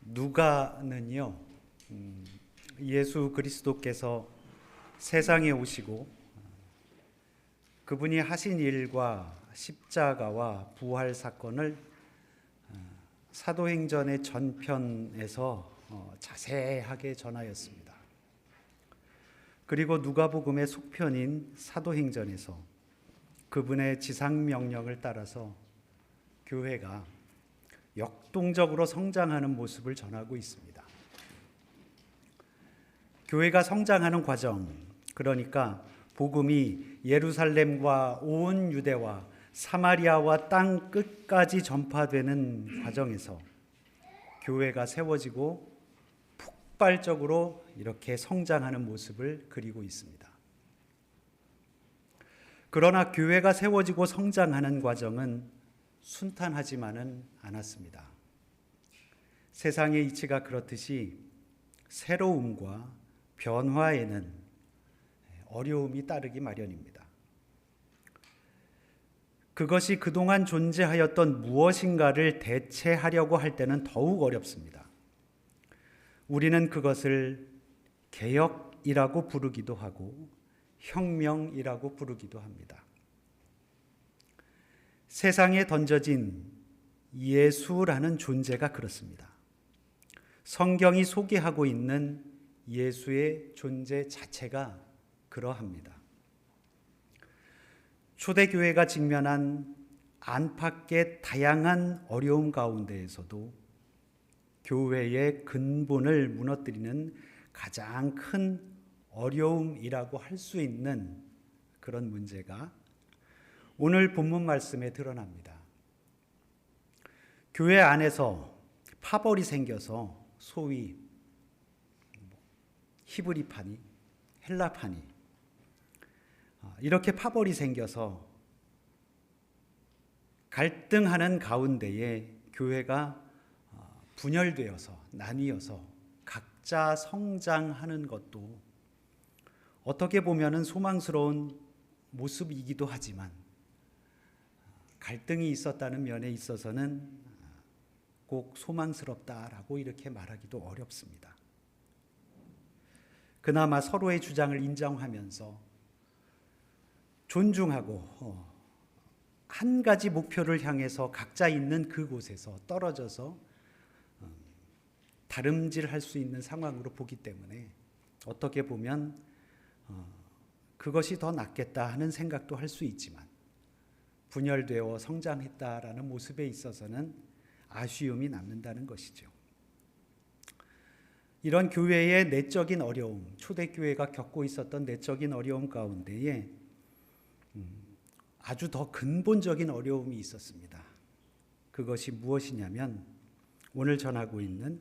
누가는요, 예수 그리스도께서 세상에 오시고 그분이 하신 일과 십자가와 부활 사건을 사도행전의 전편에서 자세하게 전하였습니다. 그리고 누가복음의 속편인 사도행전에서 그분의 지상명령을 따라서 교회가 역동적으로 성장하는 모습을 전하고 있습니다. 교회가 성장하는 과정, 그러니까 복음이 예루살렘과 온 유대와 사마리아와 땅 끝까지 전파되는 과정에서 교회가 세워지고 폭발적으로 이렇게 성장하는 모습을 그리고 있습니다. 그러나 교회가 세워지고 성장하는 과정은 순탄하지만은 않았습니다. 세상의 이치가 그렇듯이 새로움과 변화에는 어려움이 따르기 마련입니다. 그것이 그동안 존재하였던 무엇인가를 대체하려고 할 때는 더욱 어렵습니다. 우리는 그것을 개혁이라고 부르기도 하고 혁명이라고 부르기도 합니다. 세상에 던져진 예수라는 존재가 그렇습니다. 성경이 소개하고 있는 예수의 존재 자체가 그러합니다. 초대교회가 직면한 안팎의 다양한 어려움 가운데에서도 교회의 근본을 무너뜨리는 가장 큰 어려움이라고 할 수 있는 그런 문제가 오늘 본문 말씀에 드러납니다. 교회 안에서 파벌이 생겨서 소위 히브리파니, 헬라파니 이렇게 파벌이 생겨서 갈등하는 가운데에 교회가 분열되어서 나뉘어서 각자 성장하는 것도 어떻게 보면은 소망스러운 모습이기도 하지만 갈등이 있었다는 면에 있어서는 꼭 소망스럽다라고 이렇게 말하기도 어렵습니다. 그나마 서로의 주장을 인정하면서 존중하고 한 가지 목표를 향해서 각자 있는 그곳에서 떨어져서 다름질할 수 있는 상황으로 보기 때문에 어떻게 보면 그것이 더 낫겠다 하는 생각도 할 수 있지만 분열되어 성장했다라는 모습에 있어서는 아쉬움이 남는다는 것이죠. 이런 교회의 내적인 어려움, 초대교회가 겪고 있었던 내적인 어려움 가운데에 아주 더 근본적인 어려움이 있었습니다. 그것이 무엇이냐면 오늘 전하고 있는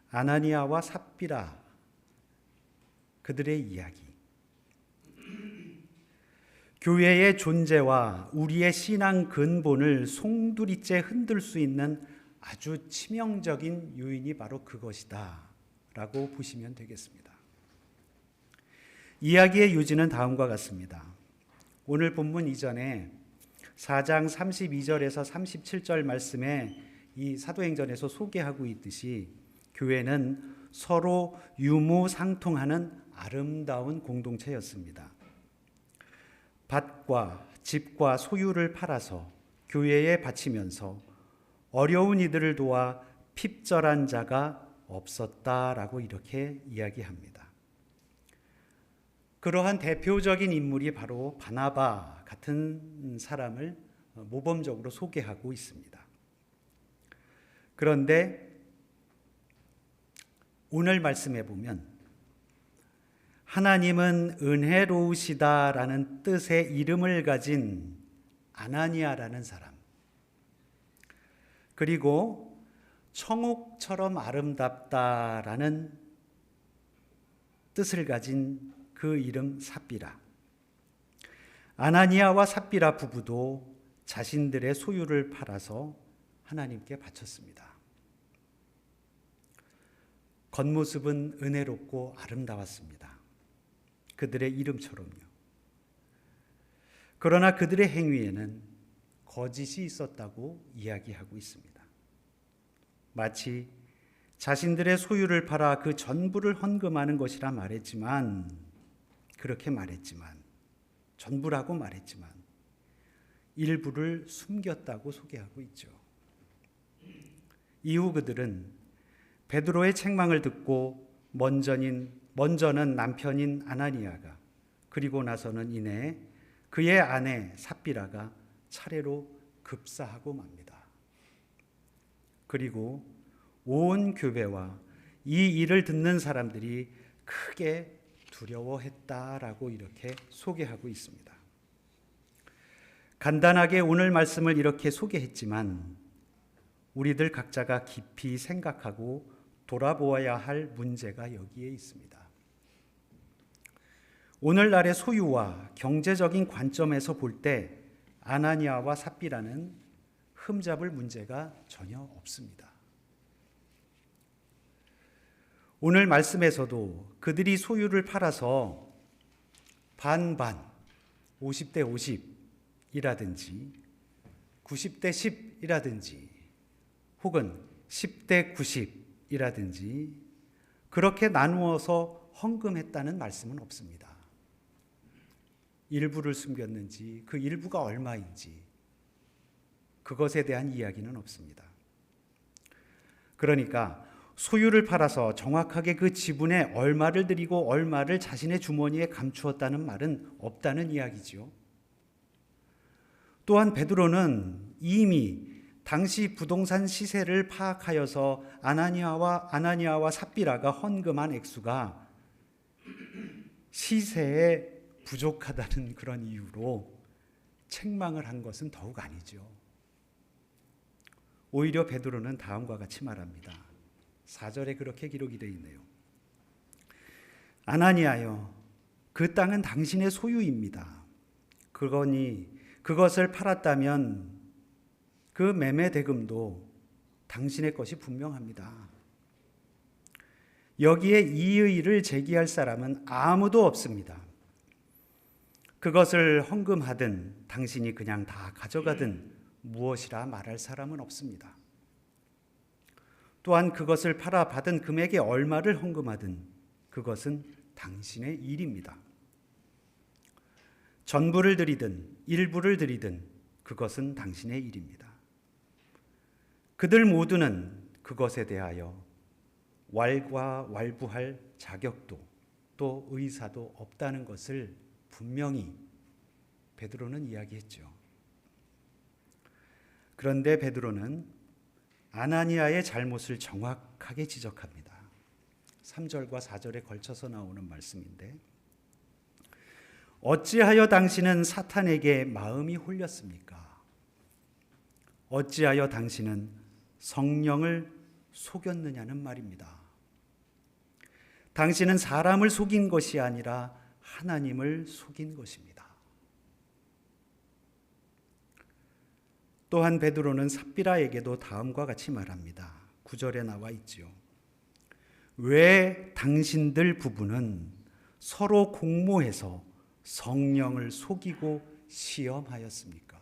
아나니아와 삽비라 그들의 이야기. 교회의 존재와 우리의 신앙 근본을 송두리째 흔들 수 있는 아주 치명적인 요인이 바로 그것이다 라고 보시면 되겠습니다. 이야기의 요지는 다음과 같습니다. 오늘 본문 이전에 4장 32절에서 37절 말씀에 이 사도행전에서 소개하고 있듯이 교회는 서로 유무상통하는 아름다운 공동체였습니다. 밭과 집과 소유를 팔아서 교회에 바치면서 어려운 이들을 도와 핍절한 자가 없었다라고 이렇게 이야기합니다. 그러한 대표적인 인물이 바로 바나바 같은 사람을 모범적으로 소개하고 있습니다. 그런데 오늘 말씀해 보면 하나님은 은혜로우시다라는 뜻의 이름을 가진 아나니아라는 사람, 그리고 청옥처럼 아름답다라는 뜻을 가진 그 이름 삽비라. 아나니아와 삽비라 부부도 자신들의 소유를 팔아서 하나님께 바쳤습니다. 겉모습은 은혜롭고 아름다웠습니다. 그들의 이름처럼요. 그러나 그들의 행위에는 거짓이 있었다고 이야기하고 있습니다. 마치 자신들의 소유를 팔아 그 전부를 헌금하는 것이라 말했지만, 그렇게 말했지만, 전부라고 말했지만 일부를 숨겼다고 소개하고 있죠. 이후 그들은 베드로의 책망을 듣고 먼저는 남편인 아나니아가, 그리고 나서는 이내 그의 아내 삽비라가 차례로 급사하고 맙니다. 그리고 온 교회와 이 일을 듣는 사람들이 크게 두려워했다라고 이렇게 소개하고 있습니다. 간단하게 오늘 말씀을 이렇게 소개했지만 우리들 각자가 깊이 생각하고 돌아보아야 할 문제가 여기에 있습니다. 오늘날의 소유와 경제적인 관점에서 볼 때 아나니아와 삽비라는 흠잡을 문제가 전혀 없습니다. 오늘 말씀에서도 그들이 소유를 팔아서 반반 50대 50이라든지 90대 10이라든지 혹은 10대 90이라든지 그렇게 나누어서 헌금했다는 말씀은 없습니다. 일부를 숨겼는지 그 일부가 얼마인지 그것에 대한 이야기는 없습니다. 그러니까 소유를 팔아서 정확하게 그 지분에 얼마를 드리고 얼마를 자신의 주머니에 감추었다는 말은 없다는 이야기지요. 또한 베드로는 이미 당시 부동산 시세를 파악하여서 아나니아와 삽비라가 헌금한 액수가 시세에 부족하다는 그런 이유로 책망을 한 것은 더욱 아니죠. 오히려 베드로는 다음과 같이 말합니다. 4절에 그렇게 기록이 되어 있네요. 아나니아여, 그 땅은 당신의 소유입니다. 그러니 그것을 팔았다면 그 매매 대금도 당신의 것이 분명합니다. 여기에 이의를 제기할 사람은 아무도 없습니다. 그것을 헌금하든 당신이 그냥 다 가져가든 무엇이라 말할 사람은 없습니다. 또한 그것을 팔아 받은 금액에 얼마를 헌금하든 그것은 당신의 일입니다. 전부를 드리든 일부를 드리든 그것은 당신의 일입니다. 그들 모두는 그것에 대하여 왈부할 자격도 또 의사도 없다는 것을 분명히 베드로는 이야기했죠. 그런데 베드로는 아나니아의 잘못을 정확하게 지적합니다. 3절과 4절에 걸쳐서 나오는 말씀인데, 어찌하여 당신은 사탄에게 마음이 홀렸습니까? 어찌하여 당신은 성령을 속였느냐는 말입니다. 당신은 사람을 속인 것이 아니라 하나님을 속인 것입니다. 또한 베드로는 삽비라에게도 다음과 같이 말합니다. 9절에 나와 있지요. 왜 당신들 부부는 서로 공모해서 성령을 속이고 시험하였습니까?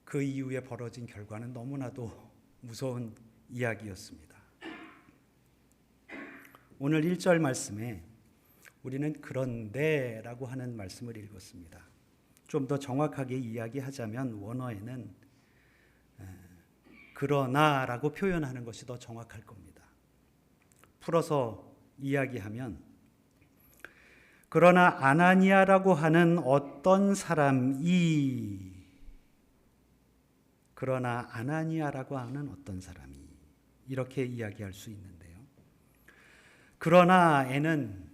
그 이후에 벌어진 결과는 너무나도 무서운 이야기였습니다. 오늘 1절 말씀에 우리는 그런데라고 하는 말씀을 읽었습니다. 좀 더 정확하게 이야기하자면 원어에는 그러나라고 표현하는 것이 더 정확할 겁니다. 풀어서 이야기하면, 그러나 아나니아라고 하는 어떤 사람이 이렇게 이야기할 수 있는데요. 그러나에는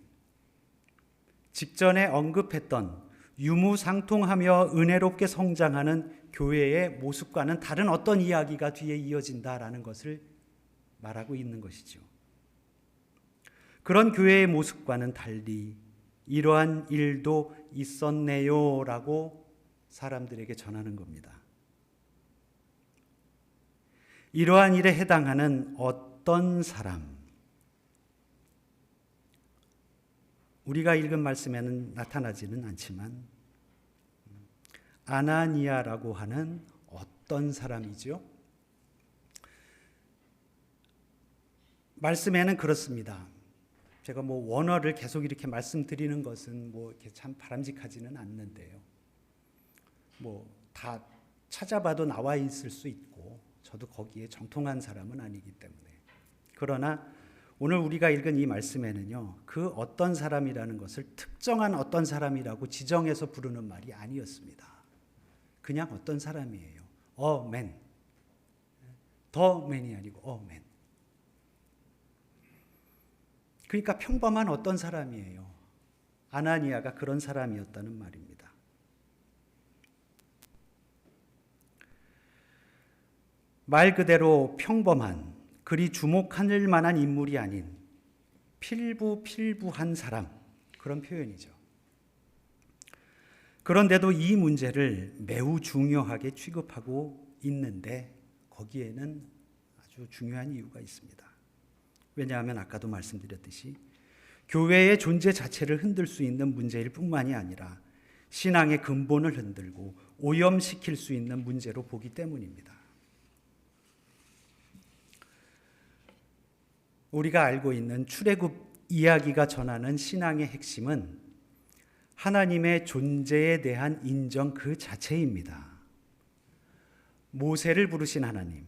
직전에 언급했던 유무상통하며 은혜롭게 성장하는 교회의 모습과는 다른 어떤 이야기가 뒤에 이어진다라는 것을 말하고 있는 것이죠. 그런 교회의 모습과는 달리 이러한 일도 있었네요 라고 사람들에게 전하는 겁니다. 이러한 일에 해당하는 어떤 사람, 우리가 읽은 말씀에는 나타나지는 않지만 아나니아라고 하는 어떤 사람이죠? 말씀에는 그렇습니다. 제가 원어를 계속 이렇게 말씀드리는 것은 이렇게 참 바람직하지는 않는데요. 다 찾아봐도 나와 있을 수 있고 저도 거기에 정통한 사람은 아니기 때문에. 그러나 오늘 우리가 읽은 이 말씀에는요, 그 어떤 사람이라는 것을 특정한 어떤 사람이라고 지정해서 부르는 말이 아니었습니다. 그냥 어떤 사람이에요. A man. The man이 아니고 A man. 그러니까 평범한 어떤 사람이에요. 아나니아가 그런 사람이었다는 말입니다. 말 그대로 평범한, 그리 주목할 만한 인물이 아닌 필부한 사람, 그런 표현이죠. 그런데도 이 문제를 매우 중요하게 취급하고 있는데 거기에는 아주 중요한 이유가 있습니다. 왜냐하면 아까도 말씀드렸듯이 교회의 존재 자체를 흔들 수 있는 문제일 뿐만이 아니라 신앙의 근본을 흔들고 오염시킬 수 있는 문제로 보기 때문입니다. 우리가 알고 있는 출애굽 이야기가 전하는 신앙의 핵심은 하나님의 존재에 대한 인정 그 자체입니다. 모세를 부르신 하나님,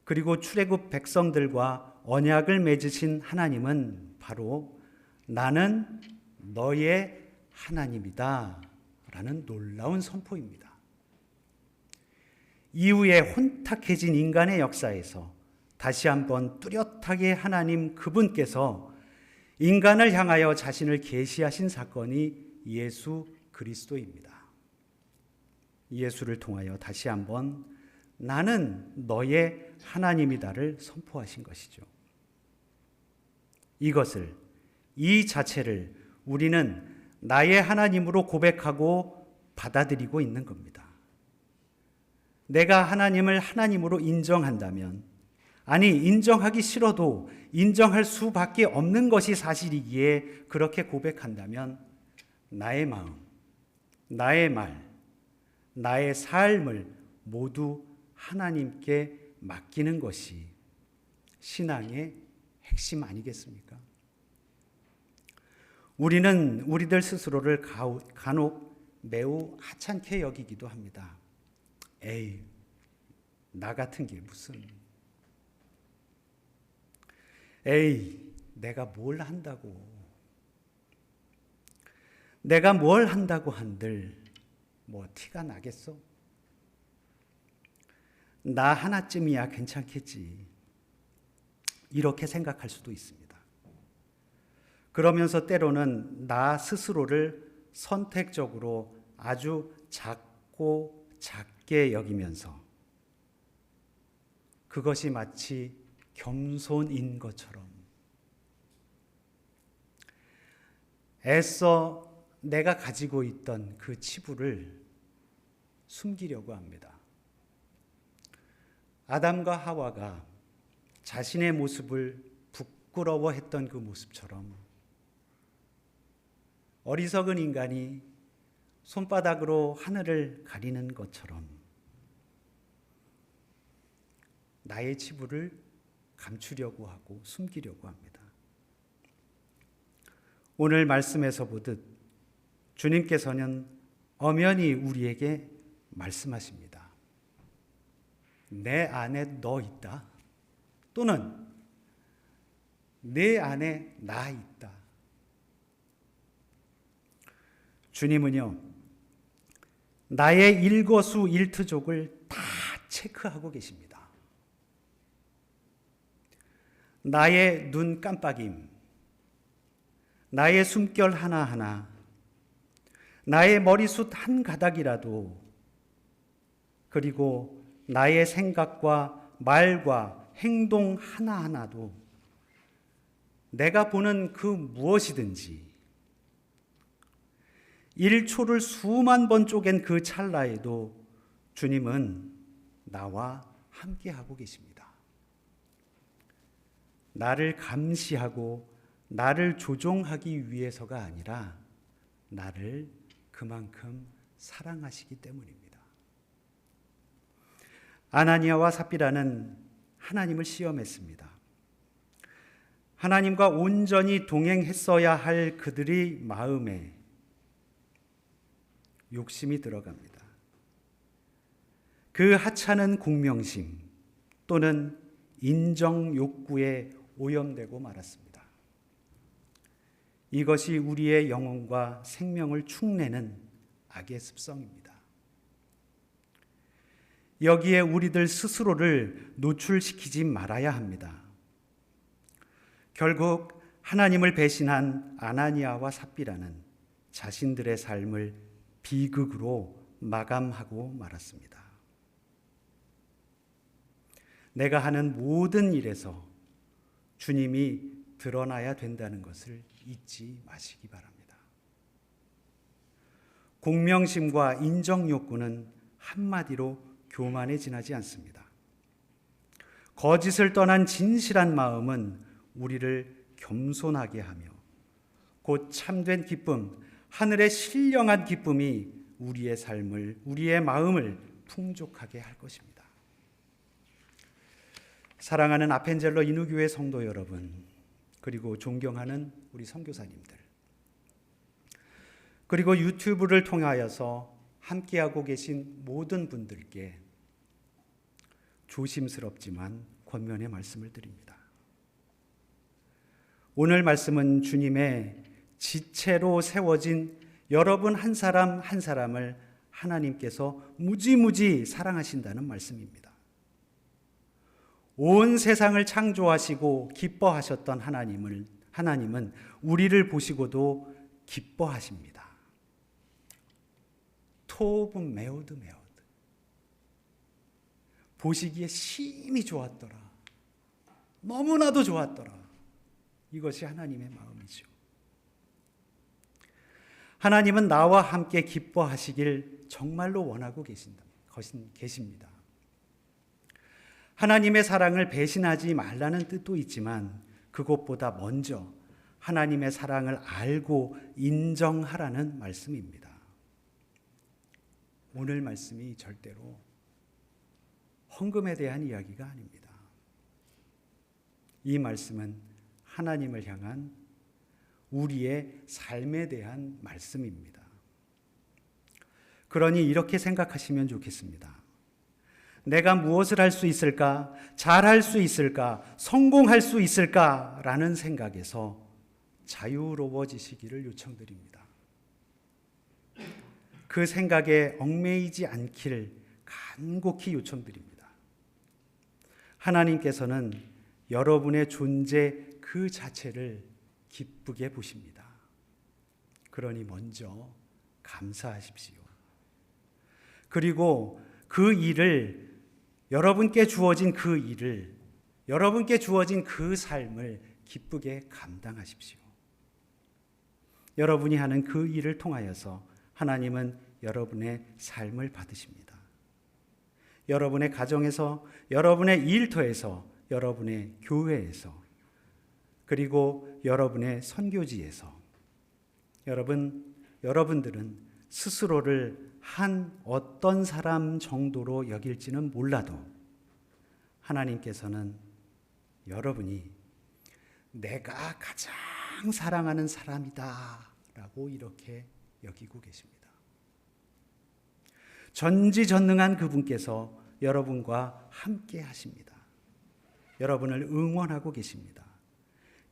그리고 출애굽 백성들과 언약을 맺으신 하나님은 바로 나는 너의 하나님이다 라는 놀라운 선포입니다. 이후에 혼탁해진 인간의 역사에서 다시 한번 뚜렷하게 하나님 그분께서 인간을 향하여 자신을 계시하신 사건이 예수 그리스도입니다. 예수를 통하여 다시 한번 나는 너의 하나님이다를 선포하신 것이죠. 이 자체를 우리는 나의 하나님으로 고백하고 받아들이고 있는 겁니다. 내가 하나님을 하나님으로 인정한다면, 아니 인정하기 싫어도 인정할 수밖에 없는 것이 사실이기에 그렇게 고백한다면 나의 마음, 나의 말, 나의 삶을 모두 하나님께 맡기는 것이 신앙의 핵심 아니겠습니까? 우리는 우리들 스스로를 간혹 매우 하찮게 여기기도 합니다. 에이, 나 같은 게 무슨. 에이, 내가 뭘 한다고. 내가 뭘 한다고 한들 티가 나겠어? 나 하나쯤이야 괜찮겠지. 이렇게 생각할 수도 있습니다. 그러면서 때로는 나 스스로를 선택적으로 아주 작고 작게 여기면서 그것이 마치 겸손인 것처럼 애써 내가 가지고 있던 그 치부를 숨기려고 합니다. 아담과 하와가 자신의 모습을 부끄러워했던 그 모습처럼 어리석은 인간이 손바닥으로 하늘을 가리는 것처럼 나의 치부를 감추려고 하고 숨기려고 합니다. 오늘 말씀에서 보듯 주님께서는 엄연히 우리에게 말씀하십니다. 내 안에 너 있다. 또는 내 안에 나 있다. 주님은요, 나의 일거수일투족을 다 체크하고 계십니다. 나의 눈 깜빡임, 나의 숨결 하나하나, 나의 머리숱 한 가닥이라도, 그리고 나의 생각과 말과 행동 하나하나도 내가 보는 그 무엇이든지 1초를 수만 번 쪼갠 그 찰나에도 주님은 나와 함께하고 계십니다. 나를 감시하고 나를 조종하기 위해서가 아니라 나를 그만큼 사랑하시기 때문입니다. 아나니아와 삽비라는 하나님을 시험했습니다. 하나님과 온전히 동행했어야 할 그들의 마음에 욕심이 들어갑니다. 그 하찮은 공명심 또는 인정 욕구에 오염되고 말았습니다. 이것이 우리의 영혼과 생명을 축내는 악의 습성입니다. 여기에 우리들 스스로를 노출시키지 말아야 합니다. 결국 하나님을 배신한 아나니아와 삽비라는 자신들의 삶을 비극으로 마감하고 말았습니다. 내가 하는 모든 일에서 주님이 드러나야 된다는 것을 잊지 마시기 바랍니다. 공명심과 인정욕구는 한마디로 교만에 지나지 않습니다. 거짓을 떠난 진실한 마음은 우리를 겸손하게 하며 곧 참된 기쁨, 하늘의 신령한 기쁨이 우리의 삶을, 우리의 마음을 풍족하게 할 것입니다. 사랑하는 아펜젤러 인후교회 성도 여러분, 그리고 존경하는 우리 선교사님들, 그리고 유튜브를 통하여서 함께하고 계신 모든 분들께 조심스럽지만 권면의 말씀을 드립니다. 오늘 말씀은 주님의 지체로 세워진 여러분 한 사람 한 사람을 하나님께서 무지무지 사랑하신다는 말씀입니다. 온 세상을 창조하시고 기뻐하셨던 하나님은 우리를 보시고도 기뻐하십니다. 토브 메오드 메오드. 보시기에 심히 좋았더라. 너무나도 좋았더라. 이것이 하나님의 마음이죠. 하나님은 나와 함께 기뻐하시길 정말로 원하고 계십니다. 하나님의 사랑을 배신하지 말라는 뜻도 있지만 그것보다 먼저 하나님의 사랑을 알고 인정하라는 말씀입니다. 오늘 말씀이 절대로 헌금에 대한 이야기가 아닙니다. 이 말씀은 하나님을 향한 우리의 삶에 대한 말씀입니다. 그러니 이렇게 생각하시면 좋겠습니다. 내가 무엇을 할 수 있을까? 잘할 수 있을까? 성공할 수 있을까? 라는 생각에서 자유로워지시기를 요청드립니다. 그 생각에 얽매이지 않기를 간곡히 요청드립니다. 하나님께서는 여러분의 존재 그 자체를 기쁘게 보십니다. 그러니 먼저 감사하십시오. 그리고 그 일을, 여러분께 주어진 그 일을, 여러분께 주어진 그 삶을 기쁘게 감당하십시오. 여러분이 하는 그 일을 통하여서 하나님은 여러분의 삶을 받으십니다. 여러분의 가정에서, 여러분의 일터에서, 여러분의 교회에서, 그리고 여러분의 선교지에서 여러분들은 스스로를 한 어떤 사람 정도로 여길지는 몰라도 하나님께서는 여러분이 내가 가장 사랑하는 사람이다 라고 이렇게 여기고 계십니다. 전지전능한 그분께서 여러분과 함께 하십니다. 여러분을 응원하고 계십니다.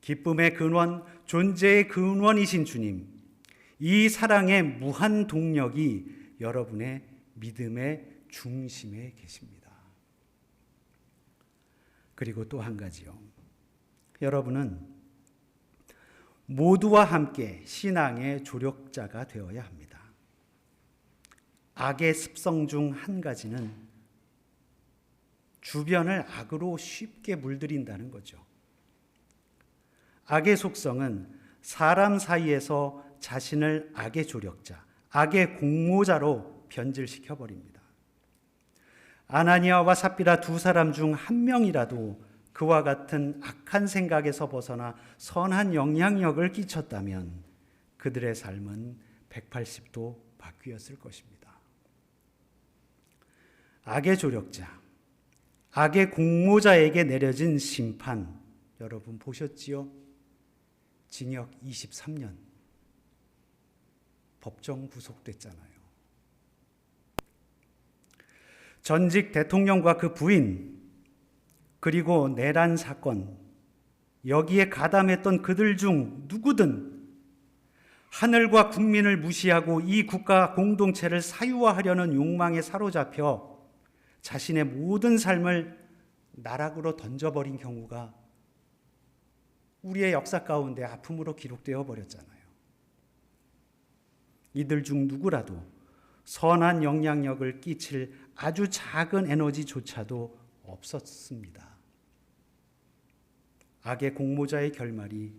기쁨의 근원, 존재의 근원이신 주님, 이 사랑의 무한 동력이 여러분의 믿음의 중심에 계십니다. 그리고 또 한 가지요. 여러분은 모두와 함께 신앙의 조력자가 되어야 합니다. 악의 습성 중 한 가지는 주변을 악으로 쉽게 물들인다는 거죠. 악의 속성은 사람 사이에서 자신을 악의 조력자, 악의 공모자로 변질시켜버립니다. 아나니아와 삽비라 두 사람 중 한 명이라도 그와 같은 악한 생각에서 벗어나 선한 영향력을 끼쳤다면 그들의 삶은 180도 바뀌었을 것입니다. 악의 조력자, 악의 공모자에게 내려진 심판, 여러분 보셨지요? 징역 23년, 법정 구속됐잖아요. 전직 대통령과 그 부인, 그리고 내란 사건, 여기에 가담했던 그들 중 누구든 하늘과 국민을 무시하고 이 국가 공동체를 사유화하려는 욕망에 사로잡혀 자신의 모든 삶을 나락으로 던져버린 경우가 우리의 역사 가운데 아픔으로 기록되어 버렸잖아요. 이들 중 누구라도 선한 영향력을 끼칠 아주 작은 에너지조차도 없었습니다. 악의 공모자의 결말이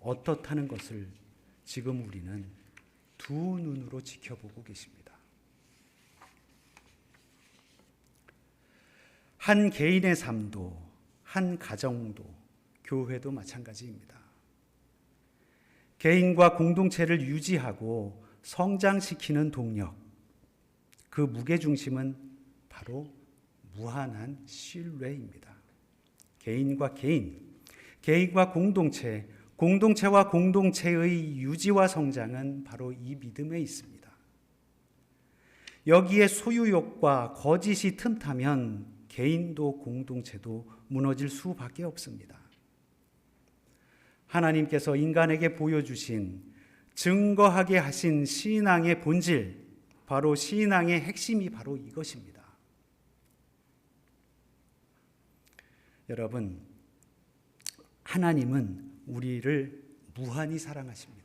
어떻다는 것을 지금 우리는 두 눈으로 지켜보고 계십니다. 한 개인의 삶도, 한 가정도, 교회도 마찬가지입니다. 개인과 공동체를 유지하고 성장시키는 동력, 그 무게중심은 바로 무한한 신뢰입니다. 개인과 개인, 개인과 공동체, 공동체와 공동체의 유지와 성장은 바로 이 믿음에 있습니다. 여기에 소유욕과 거짓이 틈타면 개인도 공동체도 무너질 수밖에 없습니다. 하나님께서 인간에게 보여주신, 증거하게 하신 신앙의 본질, 바로 신앙의 핵심이 바로 이것입니다. 여러분, 하나님은 우리를 무한히 사랑하십니다.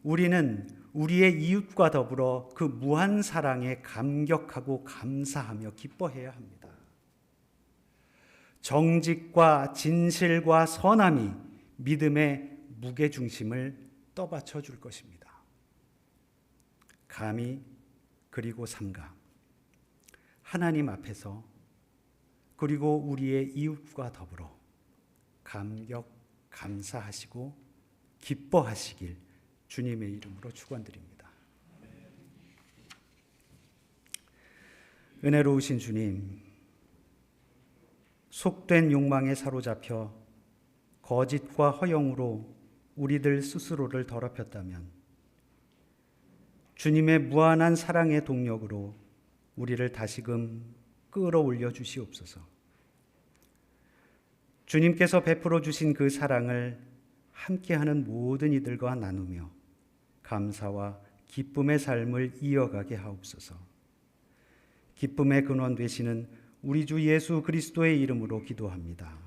우리는 우리의 이웃과 더불어 그 무한 사랑에 감격하고 감사하며 기뻐해야 합니다. 정직과 진실과 선함이 믿음의 무게중심을 떠받쳐 줄 것입니다. 감히 그리고 삼가 하나님 앞에서 그리고 우리의 이웃과 더불어 감격, 감사하시고 기뻐하시길 주님의 이름으로 축원드립니다. 은혜로우신 주님, 속된 욕망에 사로잡혀 거짓과 허영으로 우리들 스스로를 더럽혔다면 주님의 무한한 사랑의 동력으로 우리를 다시금 끌어올려 주시옵소서. 주님께서 베풀어 주신 그 사랑을 함께하는 모든 이들과 나누며 감사와 기쁨의 삶을 이어가게 하옵소서. 기쁨의 근원 되시는 우리 주 예수 그리스도의 이름으로 기도합니다.